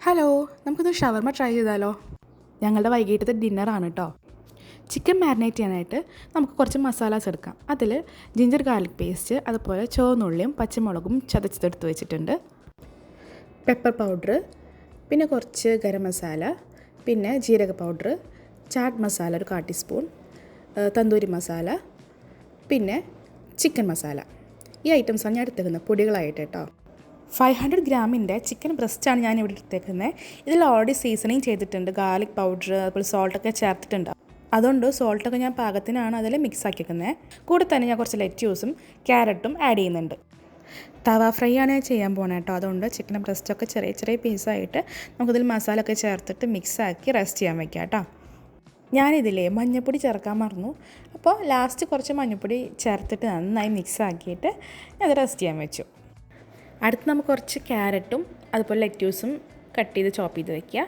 Hello, നമുക്കൊന്ന് ഷവർമ try ചെയ്താലോ? ഞങ്ങളുടെ വൈകിട്ടത്തെ ഡിന്നറാണ് കേട്ടോ. ചിക്കൻ മാരിനേറ്റ് ചെയ്യാനായിട്ട് നമുക്ക് കുറച്ച് മസാലാസ് എടുക്കാം. അതിൽ ജിഞ്ചർ ഗാർലിക് പേസ്റ്റ്, അതുപോലെ ചുവന്നുള്ളിയും പച്ചമുളകും ചതച്ചെടുത്ത് വെച്ചിട്ടുണ്ട്, പെപ്പർ പൗഡർ, പിന്നെ കുറച്ച് ഗരം മസാല, പിന്നെ ജീരക പൗഡർ, ചാറ്റ് മസാല ഒരു 1/4 ടീസ്പൂൺ, തന്തൂരി മസാല, പിന്നെ ചിക്കൻ മസാല. ഈ ഐറ്റംസാണ് ഞാൻ എടുത്തേക്കുന്നത് പൊടികളായിട്ട് കേട്ടോ. 500 ഗ്രാമിൻ്റെ ചിക്കൻ ബ്രസ്റ്റാണ് ഞാൻ ഇവിടെ എടുത്തേക്കുന്നത്. ഇതിൽ ഓൾറെഡി സീസണിങ് ചെയ്തിട്ടുണ്ട്, ഗാർലിക് പൗഡർ അതുപോലെ സോൾട്ടൊക്കെ ചേർത്തിട്ടുണ്ട്. അതുകൊണ്ട് സോൾട്ടൊക്കെ ഞാൻ പാകത്തിനാണ് അതിൽ മിക്സ് ആക്കിയിരിക്കുന്നത്. കൂടെ തന്നെ ഞാൻ കുറച്ച് ലെറ്റ്യൂസും ക്യാരറ്റും ആഡ് ചെയ്യുന്നുണ്ട്. തവ ഫ്രൈ ആണ് ഞാൻ ചെയ്യാൻ പോകുന്നത് കേട്ടോ. അതുകൊണ്ട് ചിക്കൻ ബ്രസ്റ്റൊക്കെ ചെറിയ ചെറിയ പീസായിട്ട് നമുക്കിതിൽ മസാല ഒക്കെ ചേർത്തിട്ട് മിക്സാക്കി റെസ്റ്റ് ചെയ്യാൻ വയ്ക്കാം കേട്ടോ. ഞാനിതിലേ മഞ്ഞൾപ്പൊടി ചേർക്കാൻ മറന്നു. അപ്പോൾ ലാസ്റ്റ് കുറച്ച് മഞ്ഞൾപ്പൊടി ചേർത്തിട്ട് നന്നായി മിക്സ് ആക്കിയിട്ട് അത് റെസ്റ്റ് ചെയ്യാൻ വെച്ചു. അടുത്ത് നമുക്ക് കുറച്ച് ക്യാരറ്റും അതുപോലെ ലെറ്റ്യൂസും കട്ട് ചെയ്ത് ചോപ്പ് ചെയ്ത് വയ്ക്കുക.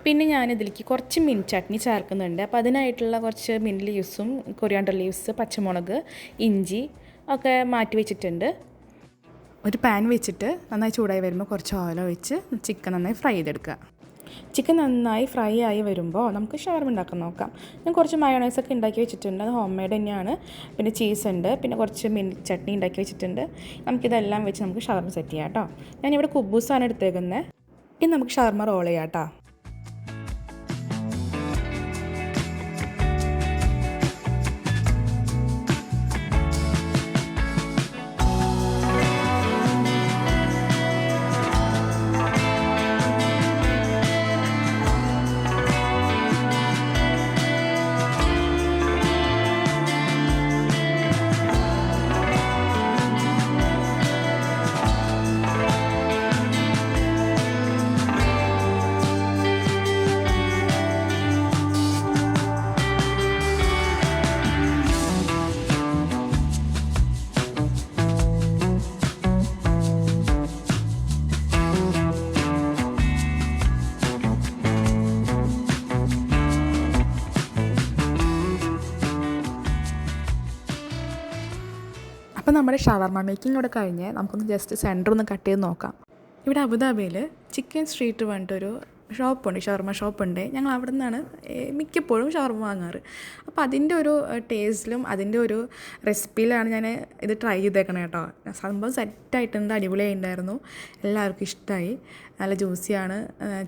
പിന്നെ ഞാനിതിലേക്ക് കുറച്ച് മിൻറ്റ് ചട്നി ചേർക്കുന്നുണ്ട്. അപ്പോൾ അതിനായിട്ടുള്ള കുറച്ച് മിൻറ്റ് ലീവ്സും കൊറിയാണ്ടർ ലീവ്സ്, പച്ചമുളക്, ഇഞ്ചി ഒക്കെ മാറ്റി വെച്ചിട്ടുണ്ട്. ഒരു പാൻ വെച്ചിട്ട് നന്നായി ചൂടായി വരുമ്പോൾ കുറച്ച് ഓയിൽ ഒഴിച്ച് ചിക്കൻ നന്നായി ഫ്രൈ ചെയ്തെടുക്കുക. ചിക്കൻ നന്നായി ഫ്രൈ ആയി വരുമ്പോൾ നമുക്ക് ഷവർമ ഉണ്ടാക്കാൻ നോക്കാം. ഞാൻ കുറച്ച് മയോണൈസൊക്കെ ഉണ്ടാക്കി വെച്ചിട്ടുണ്ട്, അത് ഹോം മെയ്ഡ് തന്നെയാണ്. പിന്നെ ചീസ് ഉണ്ട്, പിന്നെ കുറച്ച് മിൻറ്റ് ചട്നി ഉണ്ടാക്കി വെച്ചിട്ടുണ്ട്. നമുക്കിതെല്ലാം വെച്ച് നമുക്ക് ഷവർമ സെറ്റ് ചെയ്യാം കേട്ടോ. ഞാനിവിടെ കുബൂസാണ് എടുത്തേക്കുന്നത്. ഇനി നമുക്ക് ഷവർമ റോൾ ചെയ്യാം കേട്ടോ. അപ്പോൾ നമ്മുടെ ഷവർമ മേക്കിംഗ് കൂടെ കഴിഞ്ഞ് നമുക്കൊന്ന് ജസ്റ്റ് സെൻറ്റർ ഒന്ന് കട്ട് ചെയ്ത് നോക്കാം. ഇവിടെ അബുദാബിയിൽ ചിക്കൻ സ്ട്രീറ്റ് പറഞ്ഞിട്ടൊരു ഷോപ്പുണ്ട്, ഷവർമ ഷോപ്പുണ്ട്. ഞങ്ങൾ അവിടെ നിന്നാണ് മിക്കപ്പോഴും ഷവർമ വാങ്ങാറ്. അപ്പോൾ അതിൻ്റെ ഒരു ടേസ്റ്റിലും അതിൻ്റെ ഒരു റെസിപ്പിയിലാണ് ഞാൻ ഇത് ട്രൈ ചെയ്തേക്കണേ കേട്ടോ. സംഭവം സെറ്റായിട്ടുണ്ട്, അടിപൊളിയായിട്ടുണ്ടായിരുന്നു, എല്ലാവർക്കും ഇഷ്ടമായി. നല്ല ജ്യൂസിയാണ്,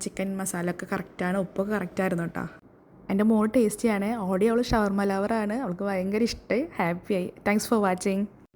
ചിക്കൻ മസാല ഒക്കെ കറക്റ്റാണ്, ഉപ്പൊക്കെ കറക്റ്റായിരുന്നു കേട്ടോ. എൻ്റെ മോൾ ടേസ്റ്റിയാണ്, ഓടി അവൾ ഷവർമ ലവറാണ്, അവൾക്ക് ഭയങ്കര ഇഷ്ടമായി, ഹാപ്പിയായി. Thanks for watching.